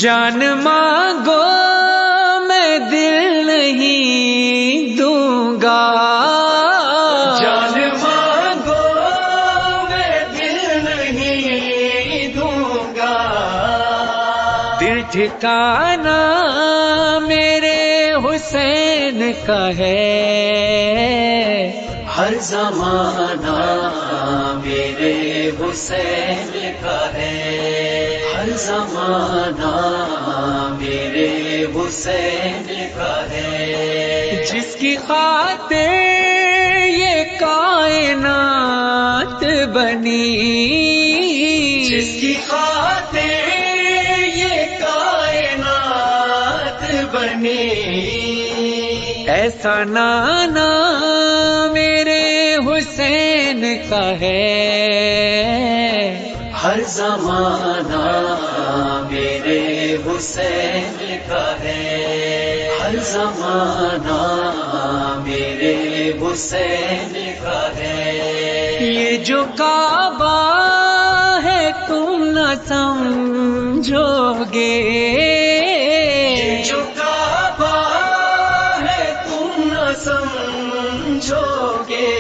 جان مانگو میں دل نہیں دوں گا، جان مانگو میں دل نہیں دوں گا، دل ٹھکانا میرے حسین کا ہے، ہر زمانہ میرے حسین کا ہے، ہر زمانہ میرے حسین کا ہے، جس کی خاطر یہ کائنات بنی، جس کی خاطر یہ کائنات بنی، ایسا نانا میرے حسین کا ہے، ہر زمانہ میرے حسین کا ہے، ہر زمانہ میرے حسین کا ہے، یہ جو کعبہ ہے تم نہ سمجھو گے، یہ جو کعبہ ہے تم نہ سمجھو گے،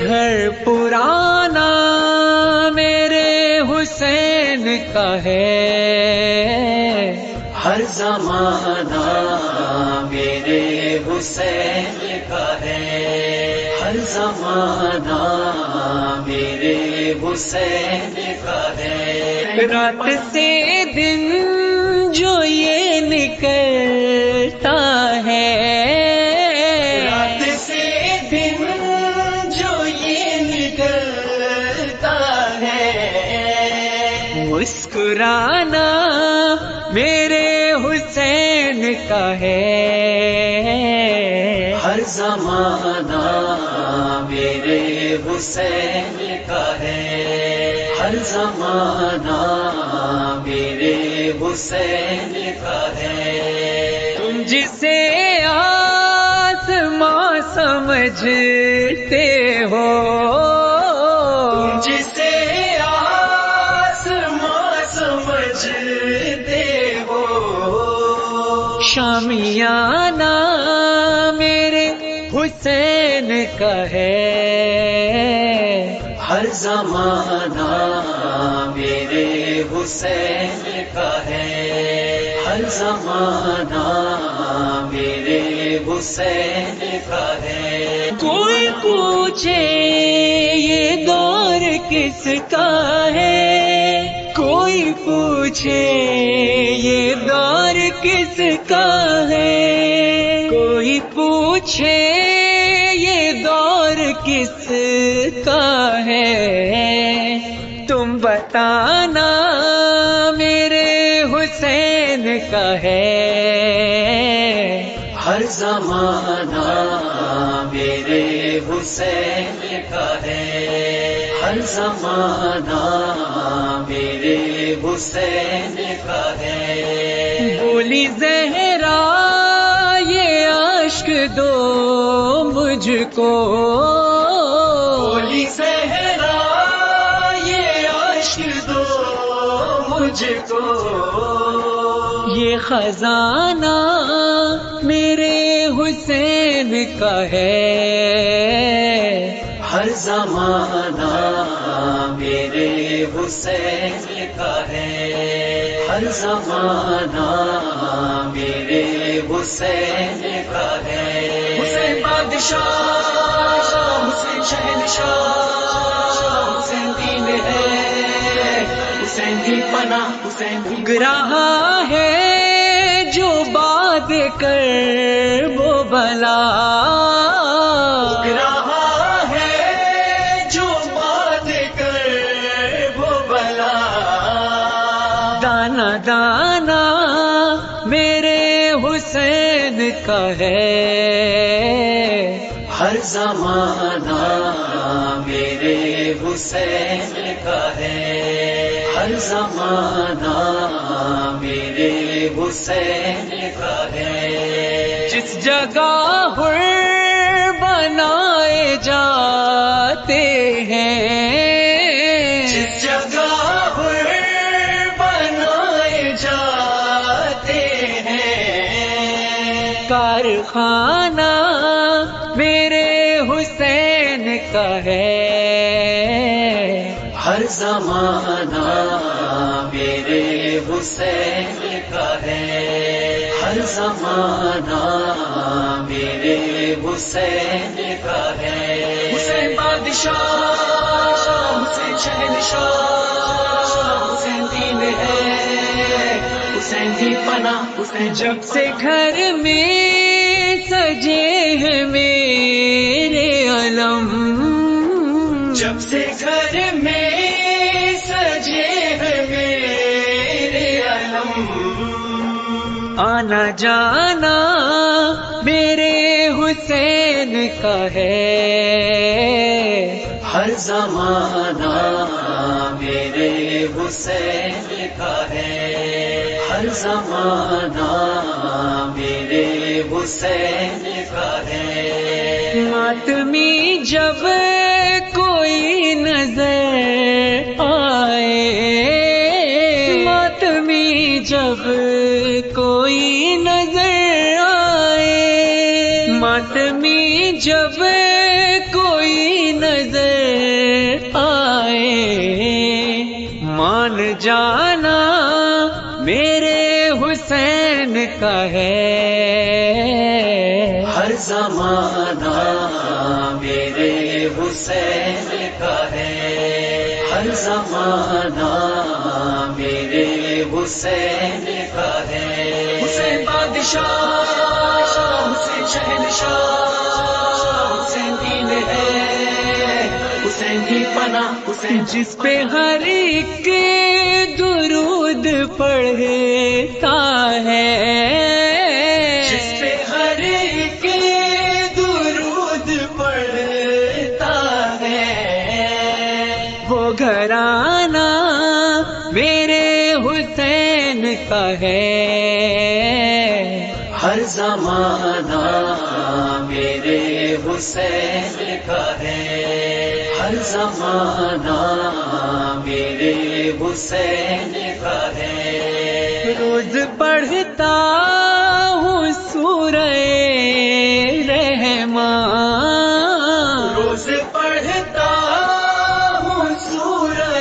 گھر پرانا حسین کا ہے، ہر زمانہ میرے حسین کا ہے، ہر زمانہ میرے حسین کا ہے، رات سے دن جو یہ نکلتا ہے، رات سے دن جو یہ نکلتا ہے، مسکرانا میرے حسین کا ہے، ہر زمانہ میرے حسین کا ہے، ہر زمانہ میرے حسین کا ہے، تم جسے آسماں سمجھتے ہو، تم جسے شامیانہ میرے حسین کا ہے، ہر زمانہ میرے حسین کا ہے، ہر زمانہ میرے حسین کا ہے، کوئی پوچھے یہ دور کس کا ہے، کوئی پوچھے یہ دور کس کا ہے، کوئی پوچھے یہ دور کس کا ہے، تم بتانا میرے حسین کا ہے، ہر زمانہ میرے حسین کا ہے، ہر زمانہ میرے حسین کا ہے، بولی زہرا یہ عشق دو مجھ کو، بولی زہرا یہ عشق دو مجھ کو، یہ خزانہ میرے حسین کا ہے، ہر زمانہ میرے حسین کا ہے، ہر زمانہ میرے حسین کا ہے، حسین بادشاہ، حسین شہنشاہ، حسین دین ہے، حسین کی پناہ، حسین اگ رہا ہے جو بات کر وہ بلا، اگ رہا ہے جو بات کر وہ بلا، دانا دانا میرے حسین کا ہے، ہر زمانہ میرے حسین کا ہے، ہر زمانہ میرے حسین کا ہے، جس جگہ حر بنائے جاتے ہیں، جس جگہ حر بنائے جاتے ہر خانہ میرے حسین کا ہے، ہر زمانہ میرے حسین کا ہے، ہر زمانہ میرے حسین کا ہے۔ حسین بادشاہ، حسین شہنشاہ، حسین دین ہے، حسین ہی پناہ، حسین جب سے گھر میں سجے ہیں میرے علم، جب سے گھر میں سجے ہیں میرے علم، آنا جانا میرے حسین کا ہے، ہر زمانہ میرے حسین کا ہے، ہر زمانہ میرے حسین کا ہے۔ ماتمی جب کوئی نظر آئے، ماتمی جب کوئی نظر آئے، ماتمی جب کوئی نظر آئے، مان جانا میرے حسین کا ہے، ہر زمانہ میرے حسین کا ہے، ہر زمانہ میرے حسین کا ہے۔ حسین بادشاہ، حسین شہنشاہ، حسین دین ہے، حسین ہی پناہ، حسین جس پہ ہر ایک درود پڑھتا ہے، جس پہ ہر ایک درود پڑھتا ہے، وہ گھرانہ میرے حسین کا ہے، ہر زمانہ میرے حسین کا ہے، ہر زمانہ میرے حسین کا ہے۔ روز پڑھتا ہوں سورہ رحمان، روز پڑھتا ہوں سورہ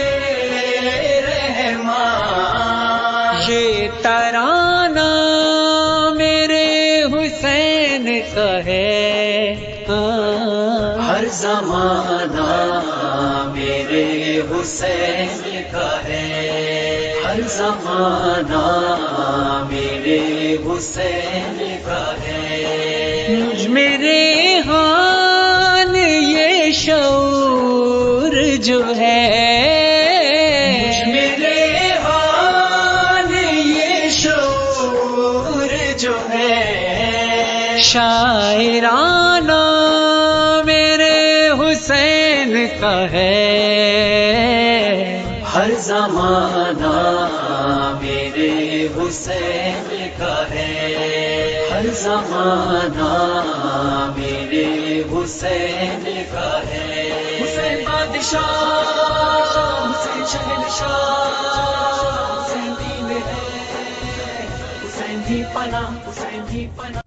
رحمان، یہ ترانہ میرے حسین کا ہے، ہر زمانہ میرے حسین کا ہے، ہر زمانہ میرے حسین کا ہے۔ مجھ میں ریحان یہ شعور جو ہے، مجھ میں ریحان یہ شعور جو ہے، شاعرانہ میرے حسین کا ہے، ہر زمانہ میرے حسین کا ہے، ہر زمانہ میرے حسین کا ہے۔ حسین بادشاہ، حسین شہنشاہ، حسین دین ہے، حسین ہی پناہ، حسین ہی پناہ۔